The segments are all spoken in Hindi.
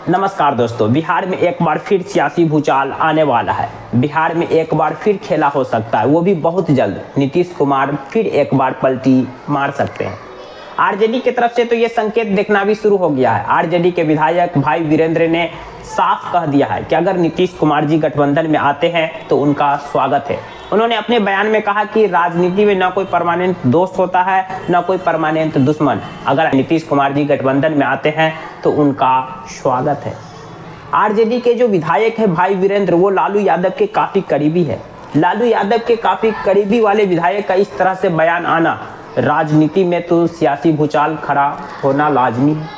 नमस्कार दोस्तों, बिहार में एक बार फिर सियासी भूचाल आने वाला है। बिहार में एक बार फिर खेला हो सकता है, वो भी बहुत जल्द। नीतीश कुमार फिर एक बार पलटी मार सकते हैं। आरजेडी की तरफ से तो ये संकेत देखना भी शुरू हो गया है। आरजेडी के विधायक भाई वीरेंद्र ने साफ कह दिया है कि अगर नीतीश कुमार जी गठबंधन में आते हैं तो उनका स्वागत है। उन्होंने अपने बयान में कहा कि राजनीति में न कोई परमानेंट दोस्त होता है, न कोई परमानेंट दुश्मन। अगर नीतीश कुमार जी गठबंधन में आते हैं तो उनका स्वागत है। आरजेडी के जो विधायक है भाई वीरेंद्र, वो लालू यादव के काफ़ी करीबी है। लालू यादव के काफ़ी करीबी वाले विधायक का इस तरह से बयान आना, राजनीति में तो सियासी भूचाल खड़ा होना लाजमी है।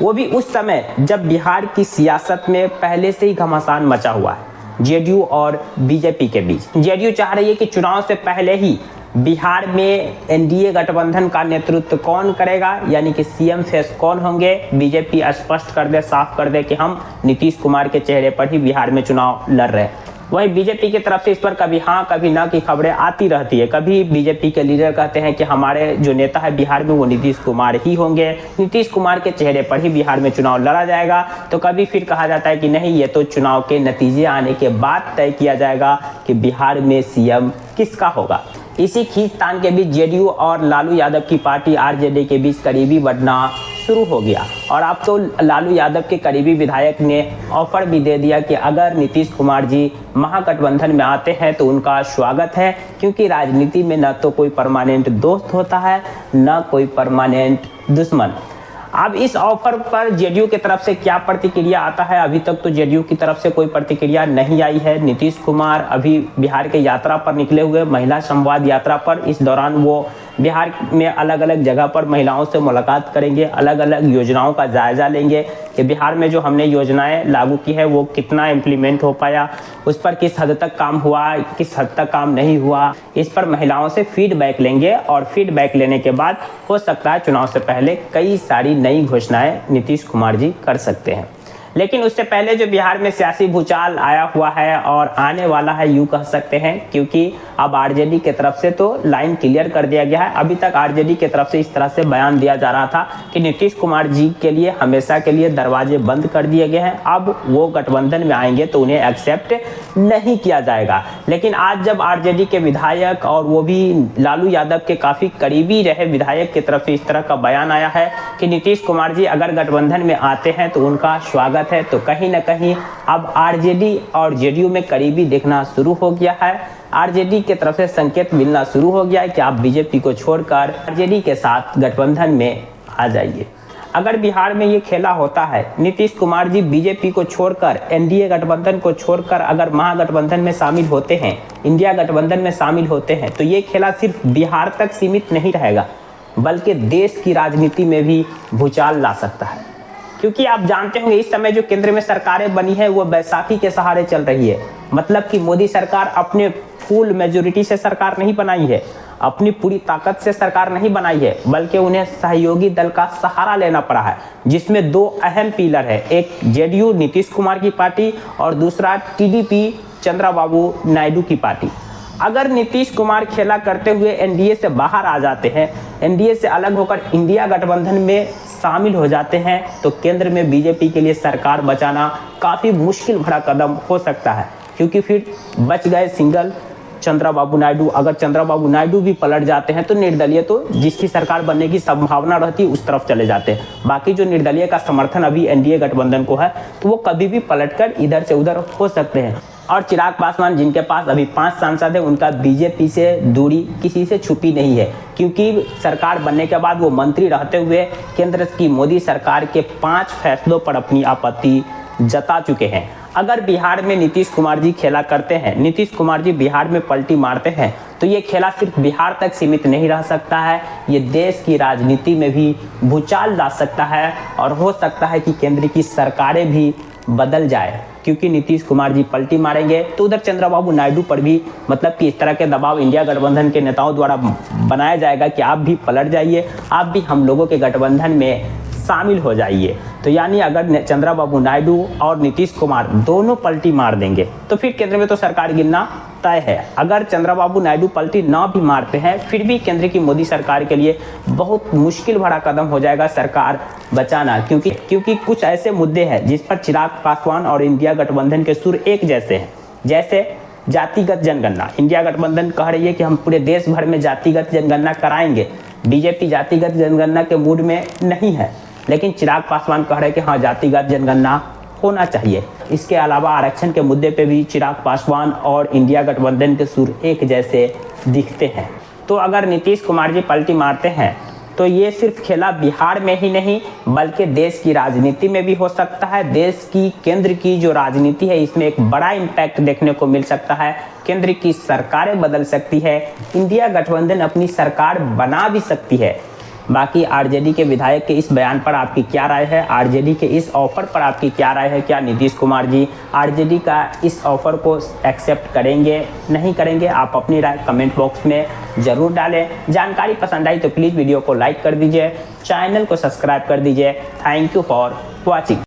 वो भी उस समय जब बिहार की सियासत में पहले से ही घमासान मचा हुआ है जेडीयू और बीजेपी के बीच। जेडीयू चाह रही है कि चुनाव से पहले ही बिहार में एनडीए गठबंधन का नेतृत्व कौन करेगा, यानी कि सीएम फेस कौन होंगे। बीजेपी स्पष्ट कर दे, साफ कर दे कि हम नीतीश कुमार के चेहरे पर ही बिहार में चुनाव लड़ रहे हैं। वही बीजेपी की तरफ से इस पर कभी हाँ कभी ना की खबरें आती रहती है। कभी बीजेपी के लीडर कहते हैं कि हमारे जो नेता है बिहार में वो नीतीश कुमार ही होंगे, नीतीश कुमार के चेहरे पर ही बिहार में चुनाव लड़ा जाएगा। तो कभी फिर कहा जाता है कि नहीं, ये तो चुनाव के नतीजे आने के बाद तय किया जाएगा कि बिहार में सीएम किसका होगा। इसी खींचतान के बीच जेडीयू और लालू यादव की पार्टी आरजेडी के बीच करीबी बढ़ना शुरू हो गया। और अब तो लालू यादव के करीबी विधायक ने ऑफर भी दे दिया कि अगर नीतीश कुमार जी महागठबंधन में आते हैं तो उनका स्वागत है, क्योंकि राजनीति में न तो कोई परमानेंट दोस्त होता है, न कोई परमानेंट दुश्मन। अब इस ऑफर पर जेडीयू की तरफ से क्या प्रतिक्रिया आता है, अभी तक तो जेडीयू की तरफ से कोई प्रतिक्रिया नहीं आई है। नीतीश कुमार अभी बिहार के यात्रा पर निकले हुए, महिला संवाद यात्रा पर। इस दौरान वो बिहार में अलग अलग जगह पर महिलाओं से मुलाकात करेंगे, अलग अलग योजनाओं का जायजा लेंगे कि बिहार में जो हमने योजनाएं लागू की है वो कितना इम्प्लीमेंट हो पाया, उस पर किस हद तक काम हुआ, किस हद तक काम नहीं हुआ। इस पर महिलाओं से फीडबैक लेंगे और फीडबैक लेने के बाद हो सकता है चुनाव से पहले कई सारी नई घोषणाएं नीतीश कुमार जी कर सकते हैं। लेकिन उससे पहले जो बिहार में सियासी भूचाल आया हुआ है और आने वाला है, यूँ कह सकते हैं, क्योंकि अब आरजेडी की तरफ से तो लाइन क्लियर कर दिया गया है। अभी तक आरजेडी की तरफ से इस तरह से बयान दिया जा रहा था कि नीतीश कुमार जी के लिए हमेशा के लिए दरवाजे बंद कर दिए गए हैं। अब वो गठबंधन में आएंगे तो उन्हें एक्सेप्ट नहीं किया जाएगा। लेकिन आज जब आरजेडी के विधायक और वो भी लालू यादव के काफ़ी करीबी रहे विधायक की तरफ से इस तरह का बयान आया है कि नीतीश कुमार जी अगर गठबंधन में आते हैं तो उनका स्वागत है, तो कहीं ना कहीं अब आरजेडी और जेडीयू में करीबी देखना शुरू हो गया है। आरजेडी की तरफ से संकेत मिलना शुरू हो गया है कि आप बीजेपी को छोड़कर आरजेडी के साथ गठबंधन में आ जाइए। अगर बिहार में ये खेला होता है, नीतीश कुमार जी बीजेपी को छोड़कर, एनडीए गठबंधन को छोड़कर अगर महागठबंधन में शामिल होते हैं, इंडिया गठबंधन में शामिल होते हैं, तो ये खेला सिर्फ बिहार तक सीमित नहीं रहेगा, बल्कि देश की राजनीति में भी भूचाल ला सकता है। क्योंकि आप जानते होंगे इस समय जो केंद्र में सरकारें बनी है वो बैसाखी के सहारे चल रही है। मतलब कि मोदी सरकार अपने फुल मेजोरिटी से सरकार नहीं बनाई है, अपनी पूरी ताकत से सरकार नहीं बनाई है, बल्कि उन्हें सहयोगी दल का सहारा लेना पड़ा है, जिसमें दो अहम पिलर है, एक जेडीयू नीतीश कुमार की पार्टी और दूसरा टीडीपी चंद्रबाबू नायडू की पार्टी। अगर नीतीश कुमार खेला करते हुए एनडीए से बाहर आ जाते हैं, एनडीए से अलग होकर इंडिया गठबंधन में शामिल हो जाते हैं, तो केंद्र में बीजेपी के लिए सरकार बचाना काफ़ी मुश्किल भरा कदम हो सकता है। क्योंकि फिर बच गए सिंगल चंद्रबाबू नायडू। अगर चंद्रबाबू नायडू भी पलट जाते हैं तो निर्दलीय, तो जिसकी सरकार बनने की संभावना रहती है उस तरफ चले जाते हैं। बाकी जो निर्दलीय का समर्थन अभी एनडीए गठबंधन को है, तो वो कभी भी पलटकर इधर से उधर हो सकते हैं। और चिराग पासवान, जिनके पास अभी 5 सांसद है, उनका बीजेपी से दूरी किसी से छुपी नहीं है, क्योंकि सरकार बनने के बाद वो मंत्री रहते हुए केंद्र की मोदी सरकार के 5 फैसलों पर अपनी आपत्ति जता चुके हैं। अगर बिहार में नीतीश कुमार जी खेला करते हैं, नीतीश कुमार जी बिहार में पलटी मारते हैं, तो ये खेला सिर्फ बिहार तक सीमित नहीं रह सकता है, ये देश की राजनीति में भी भूचाल ला सकता है। और हो सकता है कि केंद्र की सरकारें भी बदल जाए, क्योंकि नीतीश कुमार जी पलटी मारेंगे तो उधर चंद्रबाबू नायडू पर भी मतलब कि इस तरह के दबाव इंडिया गठबंधन के नेताओं द्वारा बनाया जाएगा कि आप भी पलट जाइए, आप भी हम लोगों के गठबंधन में शामिल हो जाइए। तो यानी अगर चंद्रबाबू नायडू और नीतीश कुमार दोनों पलटी मार देंगे तो फिर केंद्र में तो सरकार गिनना तय है। अगर चंद्रबाबू नायडू पलटी ना भी मारते हैं फिर भी केंद्र की मोदी सरकार के लिए बहुत मुश्किल भरा कदम हो जाएगा सरकार बचाना, क्योंकि कुछ ऐसे मुद्दे हैं जिस पर चिराग पासवान और इंडिया गठबंधन के सुर एक जैसे हैं। जैसे जातिगत जनगणना, इंडिया गठबंधन कह रही है कि हम पूरे देश भर में जातिगत जनगणना कराएंगे। बीजेपी जातिगत जनगणना के मूड में नहीं है, लेकिन चिराग पासवान कह रहे हैं कि हाँ जातिगत जनगणना होना चाहिए। इसके अलावा आरक्षण के मुद्दे पे भी चिराग पासवान और इंडिया गठबंधन के सुर एक जैसे दिखते हैं। तो अगर नीतीश कुमार जी पलटी मारते हैं तो ये सिर्फ खेला बिहार में ही नहीं बल्कि देश की राजनीति में भी हो सकता है। देश की केंद्र की जो राजनीति है इसमें एक बड़ा इम्पैक्ट देखने को मिल सकता है। केंद्र की सरकारें बदल सकती है, इंडिया गठबंधन अपनी सरकार बना भी सकती है। बाकी आरजेडी के विधायक के इस बयान पर आपकी क्या राय है? आरजेडी के इस ऑफर पर आपकी क्या राय है? क्या नीतीश कुमार जी आरजेडी का इस ऑफर को एक्सेप्ट करेंगे नहीं करेंगे? आप अपनी राय कमेंट बॉक्स में ज़रूर डालें। जानकारी पसंद आई तो प्लीज़ वीडियो को लाइक कर दीजिए, चैनल को सब्सक्राइब कर दीजिए। Thank you for watching.